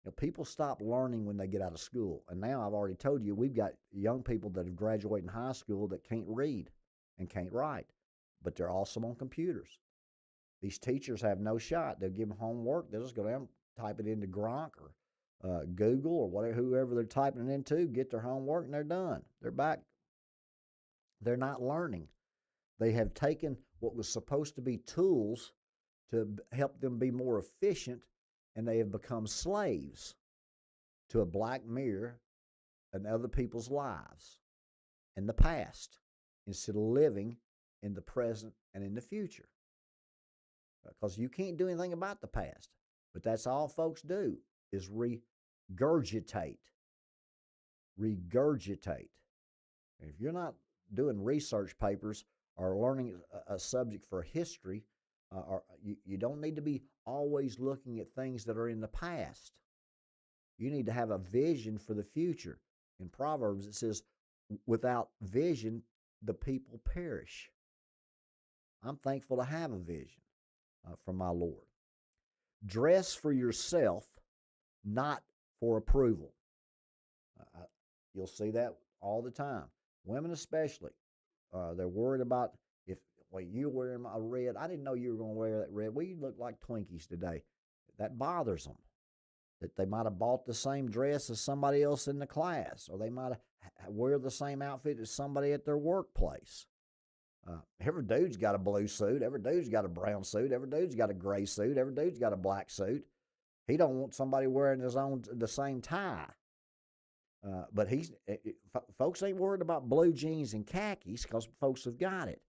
S2: You know, people stop learning when they get out of school. And now I've already told you, we've got young people that have graduated in high school that can't read and can't write, but they're awesome on computers. These teachers have no shot. They'll give them homework. They'll just go down, type it into Gronk or Google or whatever, whoever they're typing it into, get their homework, and they're done. They're back. They're not learning. They have taken what was supposed to be tools to help them be more efficient, and they have become slaves to a black mirror and other people's lives in the past instead of living in the present and in the future. Because you can't do anything about the past, but that's all folks do is regurgitate. Regurgitate. And if you're not doing research papers or learning a subject for history, or you don't need to be always looking at things that are in the past. You need to have a vision for the future. In Proverbs, it says, without vision, the people perish. I'm thankful to have a vision from my Lord. Dress for yourself, not for approval. You'll see that all the time. Women especially. They're worried about if, well, you're wearing a red. I didn't know you were going to wear that red. Well, you look like Twinkies today. That bothers them. That they might have bought the same dress as somebody else in the class, or they might have wear the same outfit as somebody at their workplace. Every dude's got a blue suit. Every dude's got a brown suit. Every dude's got a gray suit. Every dude's got a black suit. He don't want somebody wearing the same tie. But folks ain't worried about blue jeans and khakis because folks have got it.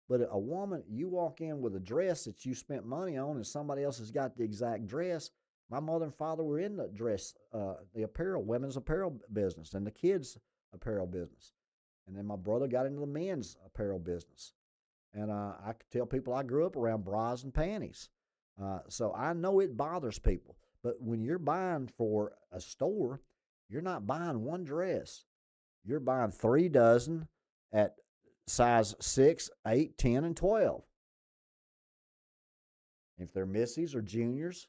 S2: But a woman, you walk in with a dress that you spent money on and somebody else has got the exact dress. My mother and father were in the dress, the apparel, women's apparel business and the kids' apparel business. And then my brother got into the men's apparel business. And I could tell people I grew up around bras and panties. So I know it bothers people. But when you're buying for a store, You're not buying one dress. You're buying 3 dozen at size 6, 8, 10, and 12. If they're missies or juniors.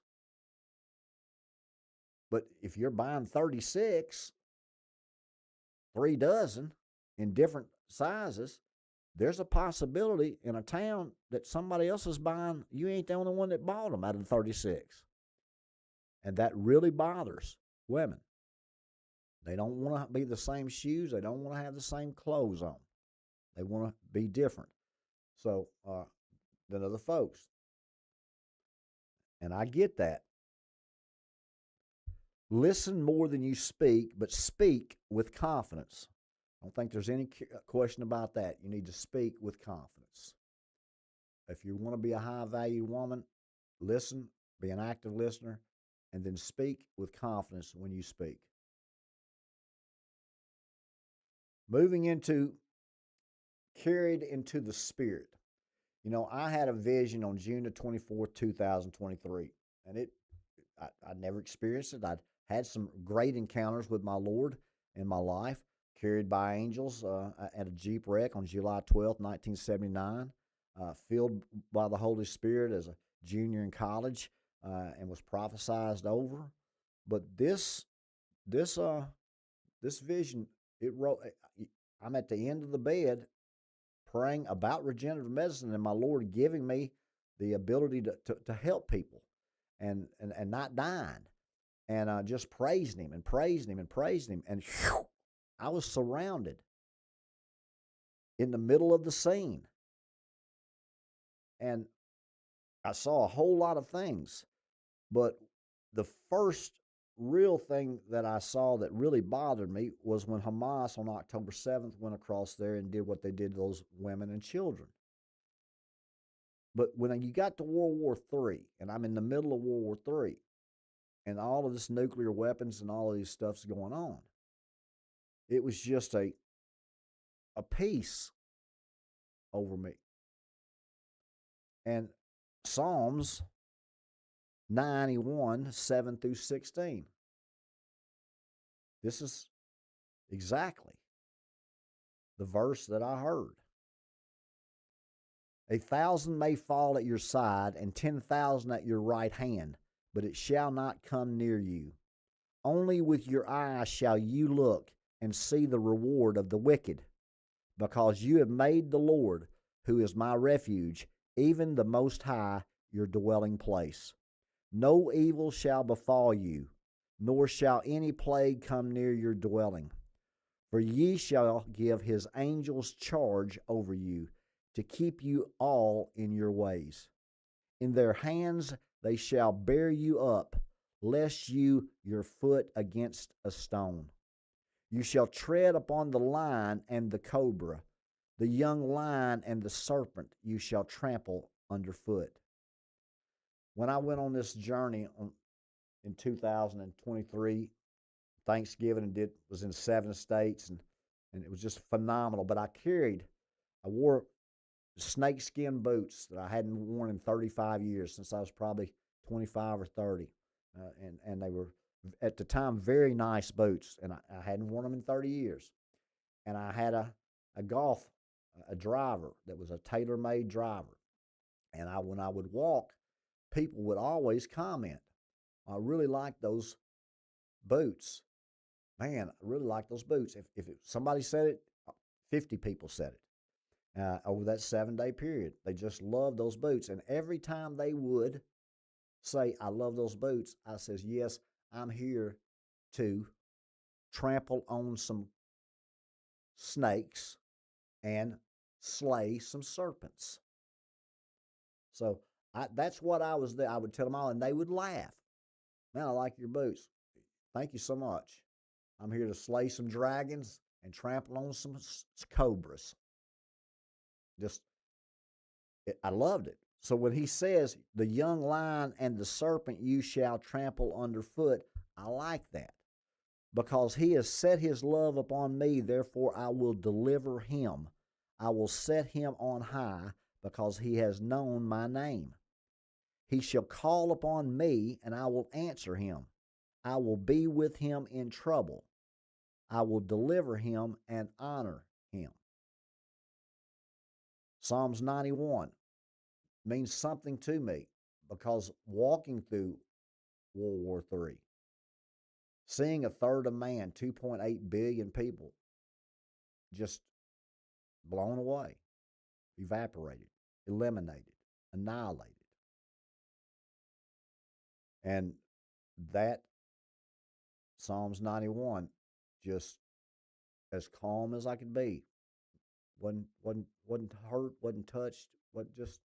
S2: But if you're buying 36, 3 dozen in different sizes, there's a possibility in a town that somebody else is buying, you ain't the only one that bought them out of the 36. And that really bothers women. They don't want to be the same shoes. They don't want to have the same clothes on. They want to be different. So, than other folks. And I get that. Listen more than you speak, but speak with confidence. I don't think there's any question about that. You need to speak with confidence. If you want to be a high value woman, listen, be an active listener, and then speak with confidence when you speak. Moving into carried into the Spirit. You know, I had a vision on June the 24th, 2023, and I'd never experienced it. I'd had some great encounters with my Lord in my life, carried by angels at a Jeep wreck on July 12th, 1979, filled by the Holy Spirit as a junior in college, and was prophesied over. But this vision, I'm at the end of the bed praying about regenerative medicine and my Lord giving me the ability to help people and not dying, and just praising him and praising him and praising him. And whew, I was surrounded in the middle of the scene. And I saw a whole lot of things. But the first real thing that I saw that really bothered me was when Hamas on October 7th went across there and did what they did to those women and children. But when you got to World War III, and I'm in the middle of World War III, and all of this nuclear weapons and all of these stuff's going on, it was just a peace over me. And Psalms 91, 7 through 16. This is exactly the verse that I heard. 1,000 may fall at your side and 10,000 at your right hand, but it shall not come near you. Only with your eyes shall you look and see the reward of the wicked, because you have made the Lord, who is my refuge, even the Most High, your dwelling place. No evil shall befall you, nor shall any plague come near your dwelling. For ye shall give his angels charge over you, to keep you all in your ways. In their hands they shall bear you up, lest you your foot against a stone. You shall tread upon the lion and the cobra, the young lion and the serpent you shall trample underfoot. When I went on this journey in 2023, Thanksgiving, and was in 7 states, and it was just phenomenal. But I wore snakeskin boots that I hadn't worn in 35 years, since I was probably 25 or 30. And they were, at the time, very nice boots, and I hadn't worn them in 30 years. And I had a driver that was a tailor-made driver. And when I would walk, people would always comment, I really like those boots. Man, I really like those boots. If somebody said it, 50 people said it. Over that 7-day period. They just loved those boots. And every time they would say, I love those boots, I says, yes, I'm here to trample on some snakes and slay some serpents. So that's what I was there. I would tell them all, and they would laugh. Man, I like your boots. Thank you so much. I'm here to slay some dragons and trample on some cobras. I loved it. So when he says, the young lion and the serpent you shall trample underfoot, I like that. Because he has set his love upon me, therefore I will deliver him. I will set him on high, because he has known my name. He shall call upon me, and I will answer him. I will be with him in trouble. I will deliver him and honor him. Psalms 91 means something to me because walking through World War III, seeing a third of man, 2.8 billion people, just blown away, evaporated, eliminated, annihilated. And that Psalms 91, just as calm as I could be, wasn't hurt, wasn't touched, wasn't just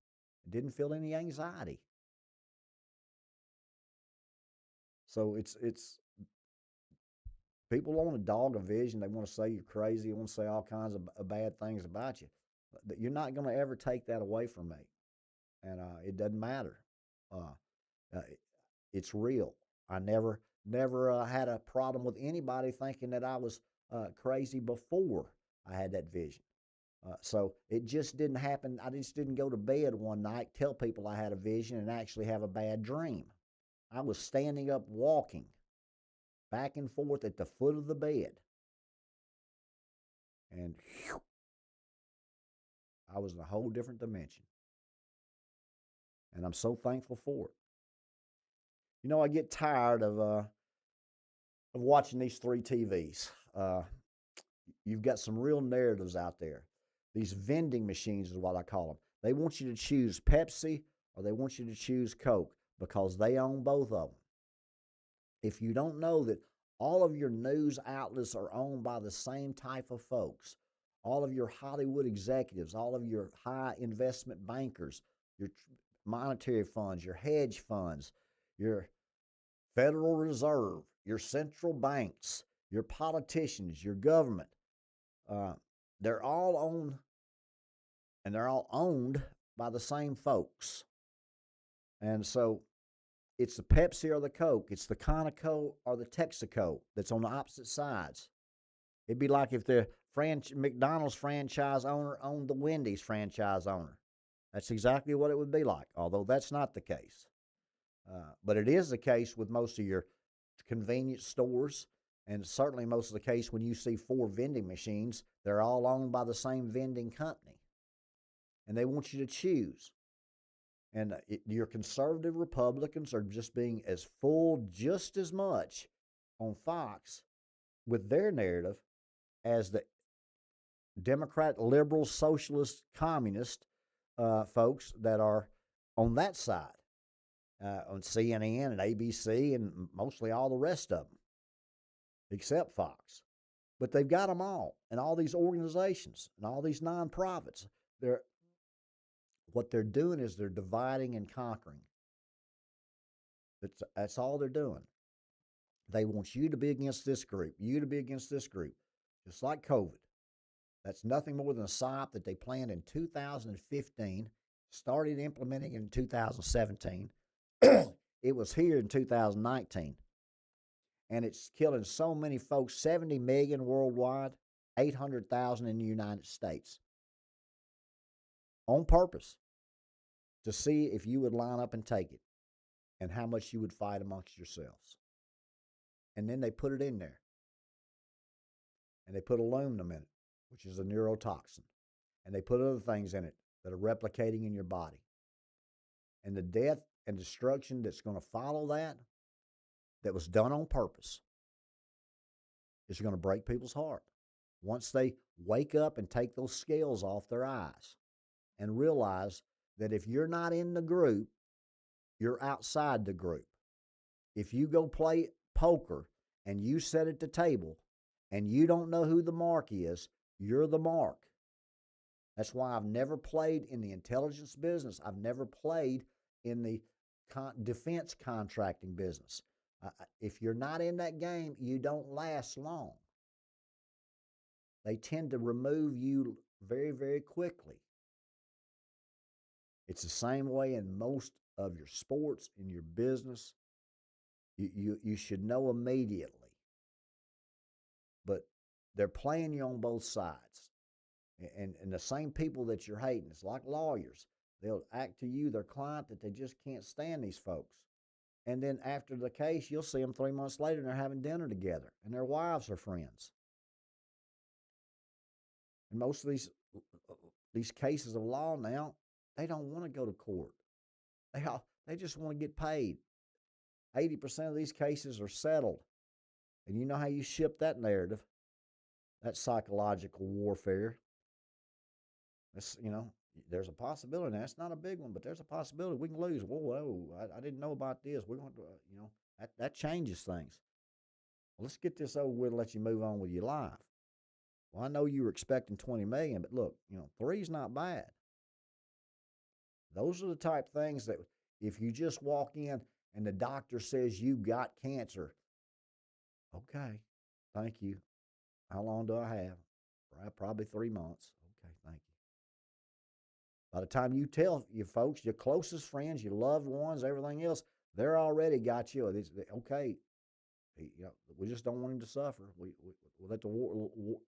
S2: didn't feel any anxiety. So it's people want to dog a vision. They want to say you're crazy. They want to say all kinds of bad things about you. But you're not going to ever take that away from me, and it doesn't matter. Uh, uh, it's real. I never had a problem with anybody thinking that I was crazy before I had that vision. So it just didn't happen. I just didn't go to bed one night, tell people I had a vision, and actually have a bad dream. I was standing up walking back and forth at the foot of the bed. And whew, I was in a whole different dimension. And I'm so thankful for it. You know, I get tired of watching these three TVs. You've got some real narratives out there. These vending machines is what I call them. They want you to choose Pepsi or they want you to choose Coke because they own both of them. If you don't know that all of your news outlets are owned by the same type of folks, all of your Hollywood executives, all of your high investment bankers, your monetary funds, your hedge funds, your Federal Reserve, your central banks, your politicians, your government, uh, they're all owned and they're all owned by the same folks. And so it's the Pepsi or the Coke, it's the Conoco or the Texaco that's on the opposite sides. It'd be like if the McDonald's franchise owner owned the Wendy's franchise owner. That's exactly what it would be like, although that's not the case. But it is the case with most of your convenience stores, and certainly most of the case when you see 4 vending machines, they're all owned by the same vending company. And they want you to choose. And your conservative Republicans are just being as full just as much on Fox with their narrative as the Democrat, liberal, socialist, communist folks that are on that side, on CNN and ABC and mostly all the rest of them, except Fox. But they've got them all, and all these organizations and all these nonprofits. What they're doing is they're dividing and conquering. That's all they're doing. They want you to be against this group, you to be against this group, just like COVID. That's nothing more than a psyop that they planned in 2015, started implementing in 2017. It was here in 2019. And it's killing so many folks, 70 million worldwide, 800,000 in the United States. On purpose, to see if you would line up and take it and how much you would fight amongst yourselves. And then they put it in there. And they put aluminum in it, which is a neurotoxin. And they put other things in it that are replicating in your body. And the death and destruction that's going to follow that was done on purpose, is going to break people's heart. Once they wake up and take those scales off their eyes and realize that if you're not in the group, you're outside the group. If you go play poker and you sit at the table and you don't know who the mark is, you're the mark. That's why I've never played in the intelligence business. I've never played in the defense contracting business. If you're not in that game, you don't last long. They tend to remove you very, very quickly. It's the same way in most of your sports, in your business. You should know immediately. But they're playing you on both sides. And the same people that you're hating, it's like lawyers. They'll act to you, their client, that they just can't stand these folks. And then after the case, you'll see them 3 months later and they're having dinner together and their wives are friends. And most of these cases of law now, they don't want to go to court. They just want to get paid. 80% of these cases are settled. And you know how you ship that narrative, that psychological warfare. That's, there's a possibility. Now, it's not a big one, but there's a possibility we can lose. Whoa, I didn't know about this. We're going to, that changes things. Well, let's get this over with and let you move on with your life. Well, I know you were expecting 20 million, but look, 3's not bad. Those are the type of things that if you just walk in and the doctor says you got cancer, okay, thank you. How long do I have? Probably 3 months. Okay, thank you. By the time you tell your folks, your closest friends, your loved ones, everything else, they're already got you. Okay, we just don't want him to suffer. We let the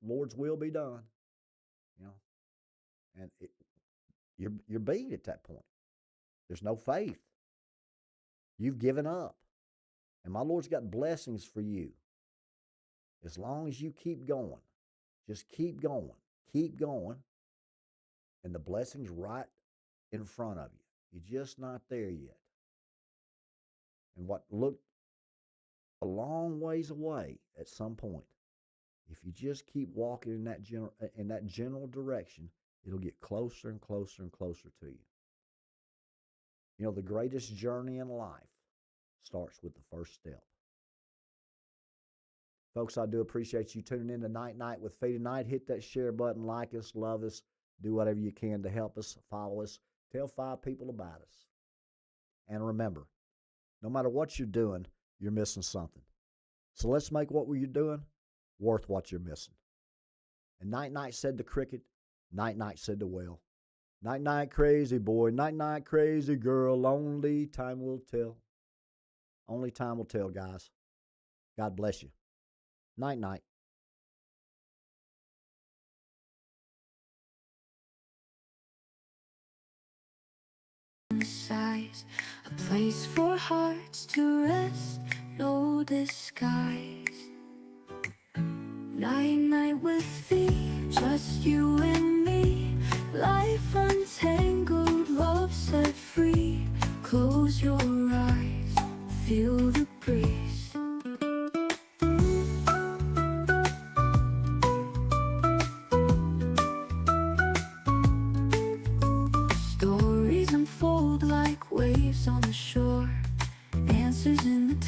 S2: Lord's will be done. And you're beat at that point. There's no faith. You've given up. And my Lord's got blessings for you. As long as you keep going, just keep going, and the blessing's right in front of you. You're just not there yet. And what looked a long ways away at some point, if you just keep walking in that general direction, it'll get closer and closer and closer to you. The greatest journey in life starts with the first step. Folks, I do appreciate you tuning in to Night with Phee tonight. Hit that share button, like us, love us, do whatever you can to help us, follow us, tell 5 people about us. And remember, no matter what you're doing, you're missing something. So let's make what you're doing worth what you're missing. And Night said to cricket, Night said to whale. Night crazy boy, night crazy girl, only time will tell. Only time will tell, guys. God bless you. Night.
S1: Size, a place for hearts to rest, no disguise. Night with Phee, just you and me. Like